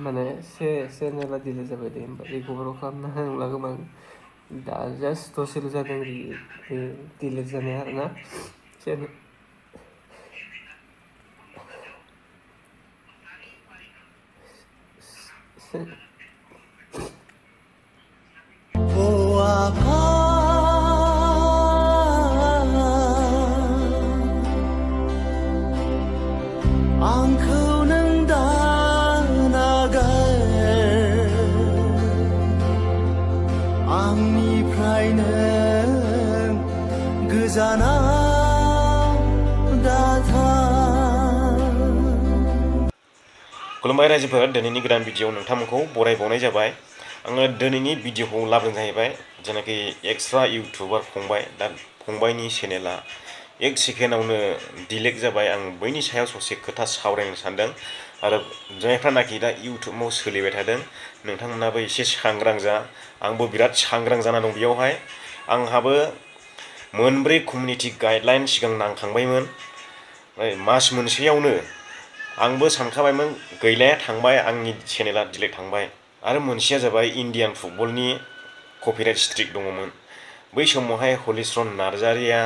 माने चेनेला डिलिट जाबाय दे ओमफ्राय रिकभार खालामनो होनोब्ला गोबां दा जास्ट दसेल' जादों बे डिलिट जानाया आरोना चेनेल खुलुमबाय रायजोफोर, दिनैनि गोदान भिडिअ नोंथांमोनखौ बरायबावनाय जाबाय। आङो दिनैनि भिडिअखौ लाबोनाय जाहैबाय जेनाखि एक्सट्रा इउटुबार फंबाय, दा फंबायनि चेनेला 1 सेकेन्डआवनो डिलिट जाबाय। आं बैनि सायाव ससे खोथा सावरायनो सानदों आरो जायफ्रानाखि दा इउटुबाव सोलिबाय थादों नोंथांमोनाबो एसे सांग्रां जा। आंबो बिराद सांग्रां जाना दं बेयावहाय। आंहाबो मोनब्रै कमिउनिटि गाइडलाइन सिगां नांखांबायमोन। मास मोनसेयावनो आंबो सानखाबायमोन गैलाया थांबाय, आंनि चेनेला डिलिट थांबाय। आरो मोनसेया जाबाय इण्डियान फुटबलनि कपिराइट स्ट्रिक दङमोन। बै समावहाय हलिचरन नार्जारिया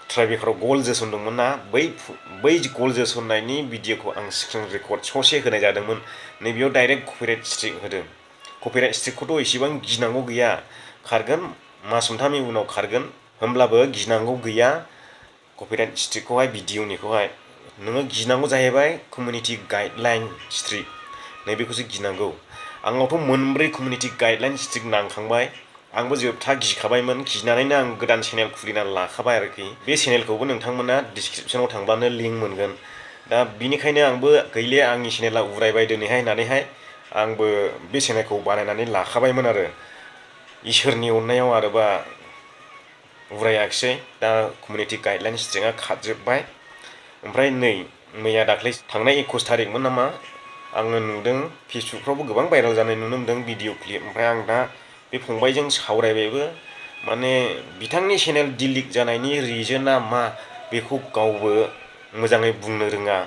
ट्राइब्रेकाराव गल जोसनदोंमोन ना, बै गल जोसननायनि भिडिअखौ आं स्क्रिन रेकर्ड ससे होनाय जादोंमोन। नैबेयाव डाइरेक्ट कपिराइट स्ट्रिक होदों। कपिराइट स्ट्रिकखौथ' एसेबां गिनांगौ गैया, खारगोन, मास मोनथामनि उनाव खारगोन, होमब्लाबो गिनांगौ गैया कपिराइट स्ट्रिकखौहाय, भिडिअनिखौहाय। नोङो गिनांगौ जाहैबाय कमिउनिटि गाइडलाइन स्ट्रिक, नैबेखौसो गिनांगौ। आंनावथ' मोनब्रै कमिउनिटि गाइडलाइन स्ट्रिक नांखांबाय। आंबो जोबथा गिखाबायमोन, गिनानैनो आं गोदान चेनेल खुलिनानै लाखाबाय आरोखि। बे चेनेलखौबो नोंथांमोना डिसक्रिपसनाव थांब्लानो लिंक मोनगोन। दा बिनिखायनो आंबो गैले, आंनि चेनेला उरायबाय दिनैहाय होननानैहाय आंबो बे चेनेलखौ बानायनानै लाखाबायमोन आरो इसोरनि अननायाव, आरोबा उरायाखिसै। दा कमिउनिटि गाइडलाइन स्ट्रिकआ खारजोब्बाय। ओमफ्राय नै मैया दाख्लै थांनाय 21 थारिखमोन नामा, आङो नुदों फेसबुकफ्रावबो गोबां भाइरेल जानाय नुनो मोनदों भिडिअ क्लिप। ओमफ्राय आं दा बे फंबायजों सावरायबायबो, माने बिथांनि चेनेल डिलिट जानायनि रिजोना मा बेखौ गावबो मोजाङै बुंनो रोङा।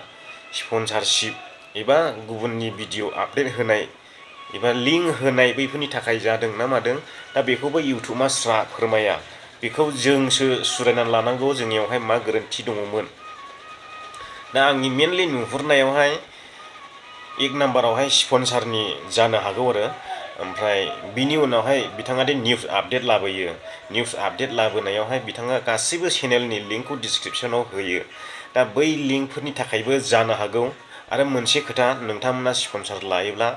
स्पन्सारशिप एबा गुबुननि भिडिअ आपडेट होनाय एबा लिंक होनाय बैफोरनि थाखाय जादों ना मादों, दा बेखौबो इउटुबा स्रा फोरमाया। बेखौ जोंसो सुरायनानै लानांगौ, जोंनियावहाय मा गोरोन्थि दङमोन। दा आंनि मेनलि नुहुरनायावहाय 1 नाम्बारावहाय स्पन्सारनि जानो हागौ आरो। ओमफ्राय बिनि उनावहाय बिथाङा दि निउस आपडेट लाबोयो, निउस आपडेट लाबोनायावहाय बिथाङा गासैबो चेनेलनि लिंकखौ डिसक्रिपसनाव होयो। दा बै लिंकफोरनि थाखायबो जानो हागौ। आरो मोनसे खोथा, नोंथांमोना स्पन्सार लायोब्ला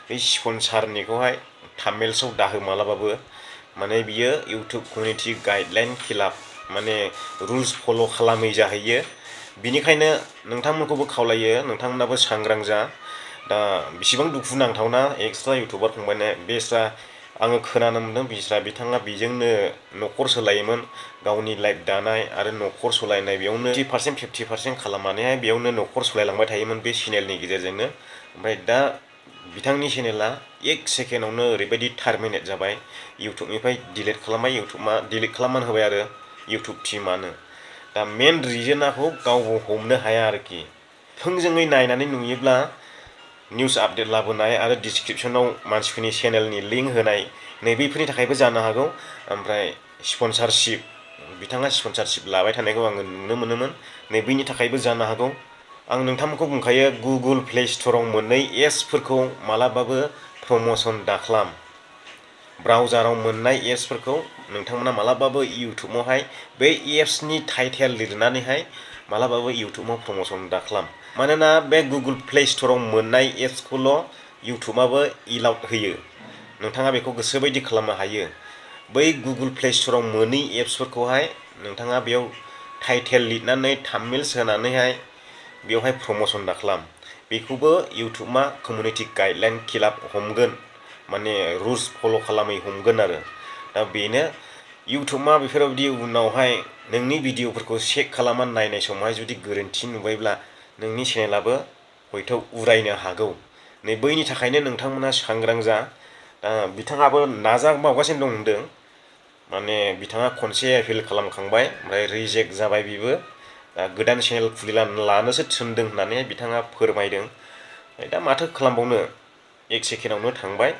बे स्पन्सारनिखौहाय थाम्बनेल्सआव दाहो मालाबाबो, माने बियो इउटुब कमिउनिटि गाइडलाइन खिलाफ, माने रुल्स फल' खालामै जाहैयो। बिनिखायनो नोंथांमोनखौबो खावलायो, नोंथांमोनाबो सांग्रां जा। दा बिसिबां दुखुनांथावना एक्सट्रा इउटुबार फंबायनो, बेस्रा आङो खोनानो मोन्दों बिथाङा बेजोंनो न'खर सोलायोमोन, गावनि लाइफ दानाय आरो न'खर सलायनाय बेयावनो 50% खालामनानैहाय बेयावनो न'खर सलायलांबाय थायोमोन बे चेनेलनि गेजेरजोंनो। ओमफ्राय दा बिथांनि चेनेला 1 सेकेन्डआवनो ओरैबायदि टार्मिनेट जाबाय, इउटुबनिफ्राय डिलिट खालामबाय, इउटुबा डिलिट खालामनानै होबाय आरो इउटुब टिमानो। दा मेन रिजोनाखौ गावबो हमनो हाया आरोखि। थोंजोङै नायनानै नुयोब्ला निउस आपडेट लाबोनाय आरो डिसक्रिपसनाव मानसिफोरनि चेनेलनि लिंक होनाय, नैबेफोरनि थाखायबो जानो हागौ। ओमफ्राय स्पन्सारशिप, बिथाङा स्पन्सारशिप लाबाय थानायखौ आङो नुनो मोनोमोन, नैबेनि थाखायबो जानो हागौ। आं नोंथांमोनखौ बुंखायो, गुगोल प्ले स्ट'राव मोननाय एप्सफोरखौ मालाबाबो प्रम'सन दाखालाम। ब्राउजाराव मोननाय एप्सफोरखौ नोंथांमोना मालाबाबो इउटुबावहाय बै एप्सनि टाइटेल लिरनानैहाय मालाबाबो इउटुबाव प्रम'सन दाखालाम। मानोना बे गुगोल प्ले स्ट'राव मोननाय एप्सखौल' इउटुबाबो एलाउड होयो, नोंथाङा बेखौ गोसोबायदि खालामनो हायो। बै गुगोल प्ले स्ट'राव मोनै एप्सफोरखौहाय नोंथाङा बेयाव टाइटेल लिरनानै थाम्बनेल्स होनानैहाय बेवहाय प्रम'सन दाखालाम। बेखौबो इउटुबा कमिउनिटि गाइडलाइन खिलाफ हमगोन, माने रुल्स फल' खालामै हमगोन आरो। दा बेनो, इउटुबा बेफोरबायदि उनावहाय नोंनि भिडिअफोरखौ चेक खालामनानै नायनाय समावहाय जुदि गोरोन्थि नुबायब्ला नोंनि चेनेलाबो हयथ' उरायनो हागौ। नै बैनि थाखायनो नोंथांमोना सांग्रां जा। बिथाङाबो नाजाबावगासिनो दं होनदों, माने बिथाङा खनसे एपिल खालामखांबाय, ओमफ्राय रिजेक्ट जाबाय बेबो। दा गोदान चेनेल लानोसो थिनदों होननानै बिथाङा फोरमायदों। दा माथो खालामबावनो, 1 सेकेन्डआवनो थांबाय।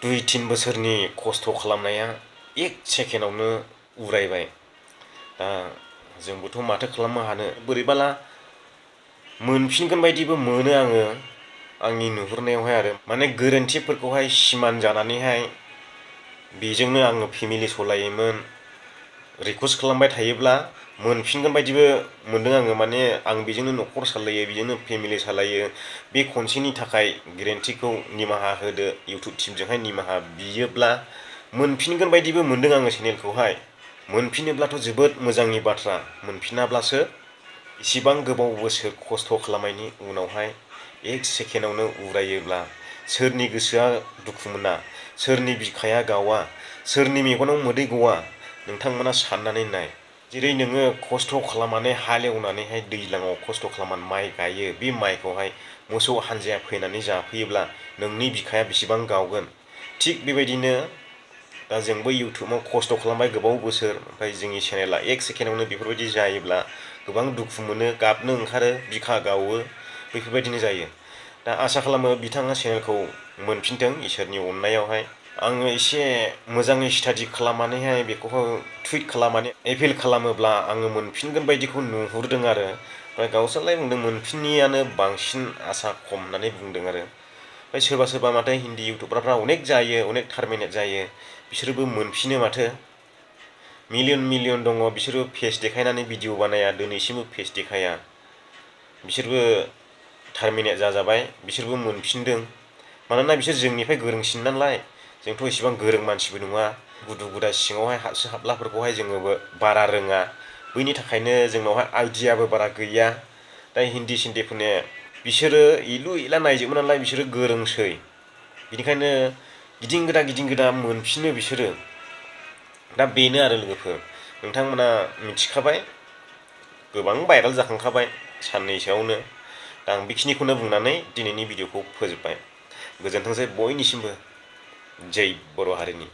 2-3 बोसोरनि खस्थ' खालामनाया 1 सेकेन्डआवनो उरायबाय। दा जोंबोथ' माथो खालामनो हानो, बोरैबाला मोनफिनगोन बायदिबो मोनो आङो आंनि नुहुरनायावहाय आरो माने गोरोन्थिफोरखौहाय सिमान जानानैहाय बेजोंनो आङो फेमिलि सलायोमोन। रिकुवेस्ट खालामबाय थायोब्ला मोनफिनगोन बायदिबो मोनदों आङो, माने आं बेजोंनो न'खर सालायो, बेजोंनो फेमिलि सालायो। बे खनसेनि थाखाय गोरोन्थिखौ निमाहा होदो, इउटुब टिमजोंहाय निमाहा बियोब्ला मोनफिनगोन बायदिबो मोनदों आङो चेनेलखौहाय। मोनफिनोब्लाथ' जोबोद मोजांनि बाथ्रा, मोनफिनाब्लासो इसिबां गोबाव बोसोर खस्थ' खालामनायनि उनावहाय 1 सेकेन्डआवनो उरायोब्ला सोरनि गोसोआ दुखु मोना, सोरनि बिखाया गावा, सोरनि मेगनाव मोदै गवा, नोंथांमोना साननानै नाय। जेरै नोङो खस्थ' खालामनानै हालेवनानैहाय दैज्लाङाव खस्थ' खालामनानै माइ गायो, बे माइखौहाय मोसौ हानजाया फैनानै जाफैयोब्ला नोंनि बिखाया बेसेबां गावगोन। थिग बेबायदिनो दा जोंबो इउटुबाव खस्थ' खालामबाय गोबाव बोसोर, ओमफ्राय जोंनि चेनेला 1 सेकेन्डआवनो बेफोरबायदि जायोब्ला गोबां दुखु मोनो, गाबनो ओंखारो, बिखा गावो, बेफोरबायदिनो जायो। दा आसा खालामो बिथाङा चेनेलखौ मोनफिनथों इसोरनि अननायावहाय। आङो एसे मोजाङै स्टाडि खालामनानैहाय बेखौहाय टुइट खालामनानै एपिल खालामोब्ला आङो मोनफिनगोन बायदिखौ नुहुरदों आरो। ओमफ्राय गावसोरलाय बुंदों मोनफिनियानो बांसिन आसा खम होननानै बुंदों आरो। ओमफ्राय सोरबा सोरबा माथो हिन्दी इउटुबारफ्रा अनेक जायो, अनेक टार्मिनेट जायो, बिसोरबो मोनफिनो माथो। मिलियन मिलियन दङ, बिसोरो फेस देखायनानै भिडिअ बानाया, दिनैसिमबो फेस देखाया। बिसोरबो टार्मिनेट जाजाबाय, बिसोरबो मोनफिनदों। मानोना बिसोर जोंनिफ्राय गोरोंसिन नालाय, जोंथ' इसेबां गोरों मानसिबो नङा। गुदु गुदा सिङावहाय हाबसो हाबलाफोरखौहाय जोङो बारा रोङा, बैनि थाखायनो जोंनावहाय आइडियाबो बारा गैया। दा हिन्दी सिन्दिफोरनि बिसोरो इलु इला नायजोबो नालाय, बिसोरो गोरोंसै। बिनिखायनो गिदिं गोदा मोनफिनो बिसोरो। दा बेनो आरो लोगोफोर, नोंथांमोना मिथिखाबाय, गोबां भाइरेल जाखांखाबाय साननैसोआवनो। दा आं बेखिनिखौनो बुंनानै दिनैनि भिडिअखौ फोजोबबाय। गोजोनथोंसै बयनिसिमबो। जै बर' हारिनि।